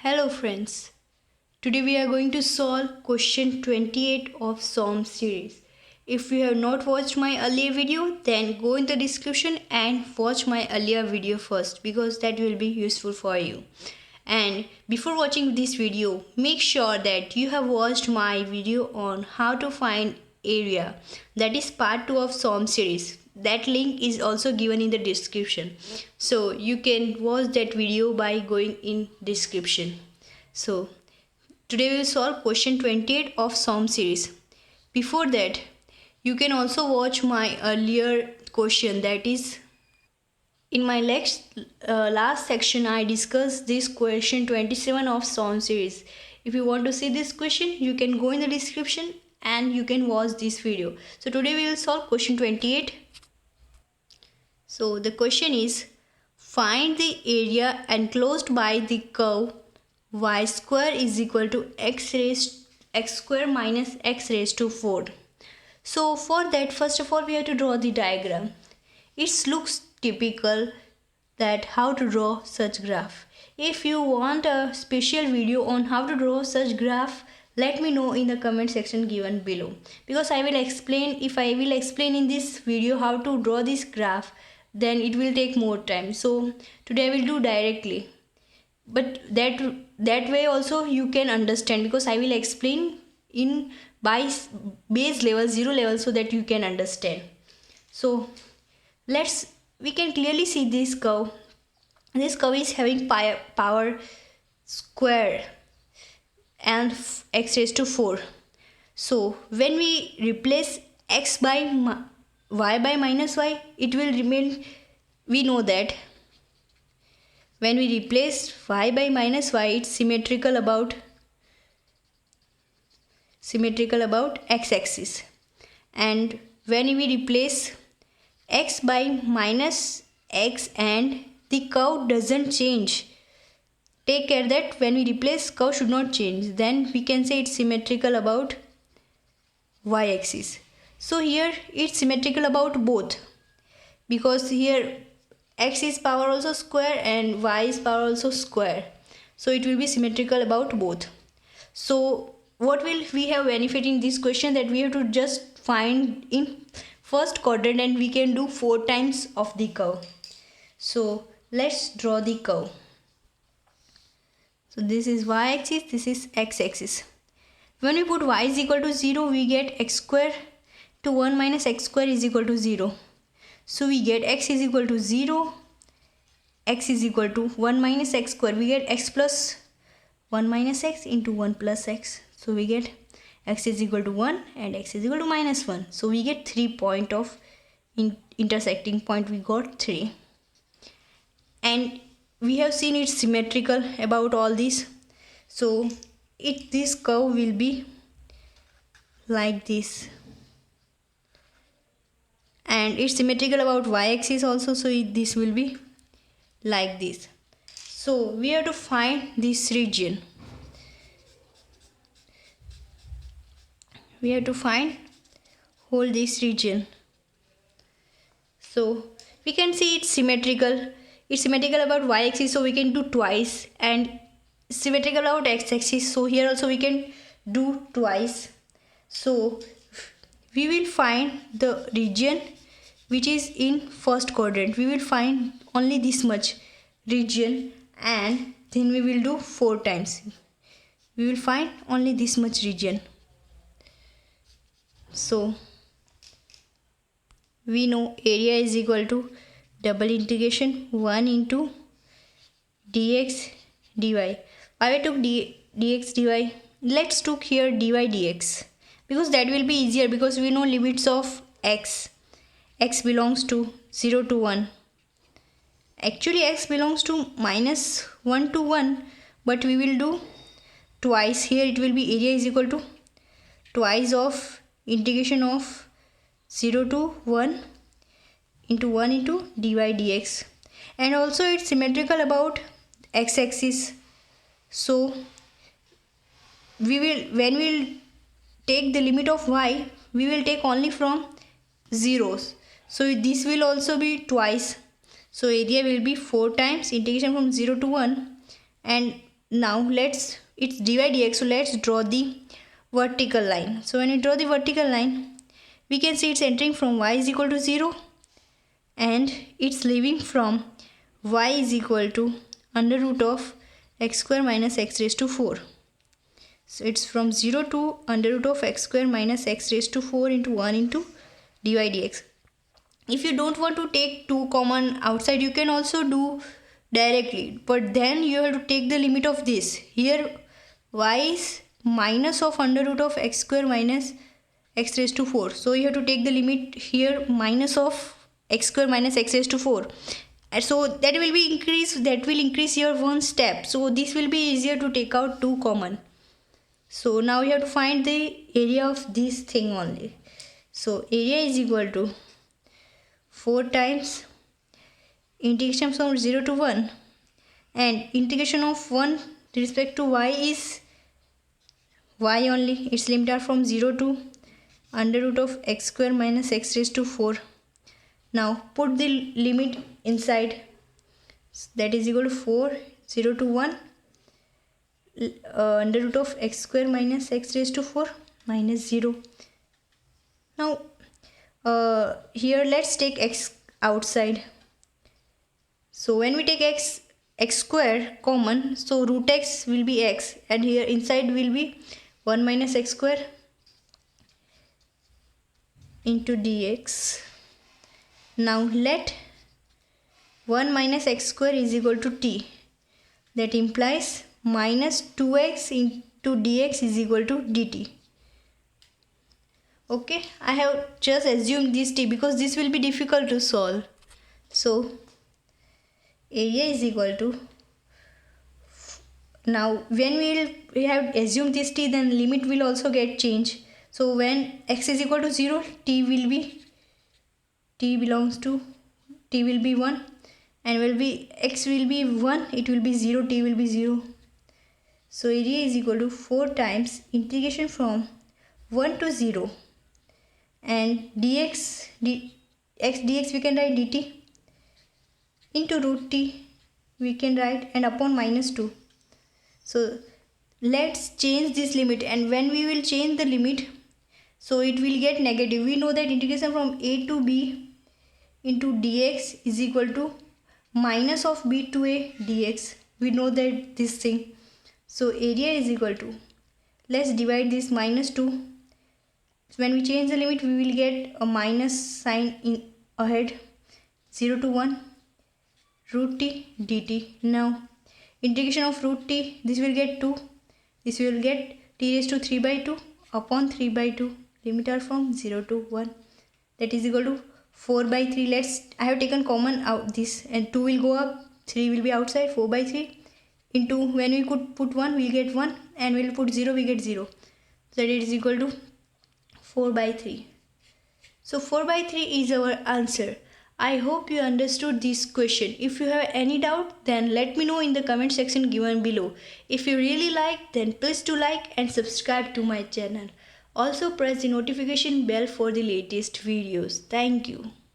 Hello friends, today we are going to solve question 28 of SOM series. If you have not watched my earlier video, then go in the description and watch my earlier video first because that will be useful for you. And before watching this video, make sure that you have watched my video on how to find area, that is part 2 of SOM series. That link is also given in the description, so you can watch that video by going in description. So today we will solve question 28 of SOM series. Before that, you can also watch my earlier question, that is in my last section I discussed this question 27 of SOM series. If you want to see this question, you can go in the description and you can watch this video. So today we will solve question 28. So the question is, find the area enclosed by the curve y square is equal to x square minus x raised to 4. So for that, first of all we have to draw the diagram. It looks typical that how to draw such graph. If you want a special video on how to draw such graph, let me know in the comment section given below, because I will explain. If I will explain in this video how to draw this graph, then it will take more time. So today I will do directly, but that way also you can understand, because I will explain in by base level, 0 level, so that you can understand. So we can clearly see this curve. This curve is having power square and x raised to 4. So when we replace x by y by minus y, it will remain. We know that when we replace y by minus y, it's symmetrical about x-axis, and when we replace x by minus x and the curve doesn't change, take care that when we replace, curve should not change, then we can say it's symmetrical about y-axis. So here it's symmetrical about both, because here x is power also square and y is power also square, so it will be symmetrical about both. So what will we have benefit in this question, that we have to just find in first quadrant and we can do 4 times of the curve. So let's draw the curve. So this is y-axis, this is x-axis. When we put y is equal to 0, we get x square to 1 minus x square is equal to 0. So we get x is equal to 0, x is equal to 1 minus x square. We get x plus 1 minus x into 1 plus x. So we get x is equal to 1 and x is equal to minus 1. So we get 3 point of intersecting point. We got 3. And we have seen it's symmetrical about all this. So this curve will be like this. And it's symmetrical about y-axis also, so this will be like this. So we have to find this region. We have to find whole this region. So we can see it's symmetrical. It's symmetrical about y-axis, so we can do twice, and symmetrical about x-axis, so here also we can do twice. So we will find the region which is in first quadrant. We will find only this much region, and then we will do 4 times. We will find only this much region. So we know area is equal to double integration 1 into dx dy. Why we took dx dy? Let's took here dy dx, because that will be easier, because we know limits of x belongs to 0 to 1. Actually x belongs to minus 1 to 1, but we will do twice. Here it will be area is equal to twice of integration of 0 to 1 into 1 into dy dx, and also it's symmetrical about x-axis. So we will, when we will take the limit of y, we will take only from zeros, so this will also be twice. So area will be 4 times integration from 0 to 1, and now it's dy dx, so let's draw the vertical line. So when we draw the vertical line, we can see it's entering from y is equal to 0 and it's leaving from y is equal to under root of x square minus x raised to 4. So it's from 0 to under root of x square minus x raised to 4 into 1 into dy dx. If you don't want to take 2 common outside, you can also do directly, but then you have to take the limit of this. Here y is minus of under root of x square minus x raised to 4, so you have to take the limit here minus of x square minus x raised to 4, and so that will increase here one step, so this will be easier to take out 2 common. So now you have to find the area of this thing only. So area is equal to 4 times integration from 0 to 1, and integration of 1 with respect to y is y only. Its limit are from 0 to under root of x square minus x raised to 4. Now put the limit inside, that is equal to 4, 0 to 1, under root of x square minus x raised to 4 minus 0. Now here let's take x outside. So when we take x square common, so root x will be x, and here inside will be 1 minus x square into dx. Now let 1 minus x square is equal to t, that implies minus 2x into dx is equal to dt. Okay, I have just assumed this t because this will be difficult to solve. So area is equal to, now when we have assumed this t, then limit will also get changed. So when x is equal to 0, t will be 1, and will be x will be 1, it will be 0, t will be 0. So area is equal to 4 times integration from 1 to 0, and dx we can write dt into root t we can write, and upon minus 2. So let's change this limit, and when we will change the limit, so it will get negative. We know that integration from a to b into dx is equal to minus of b to a dx. We know that this thing. So area is equal to, let's divide this minus 2. When we change the limit, we will get a minus sign in ahead, 0 to 1, root t dt. Now integration of root t, this will get 2, this will get t raised to 3 by 2 upon 3 by 2, limit are from 0 to 1, that is equal to 4 by 3. I have taken common out this, and 2 will go up, 3 will be outside, 4 by 3 into, when we could put 1 we'll get 1, and we'll put 0 we get 0, so that it is equal to 4 by 3. So 4 by 3 is our answer. I hope you understood this question. If you have any doubt, then let me know in the comment section given below. If you really like, then please do like and subscribe to my channel. Also press the notification bell for the latest videos. Thank you.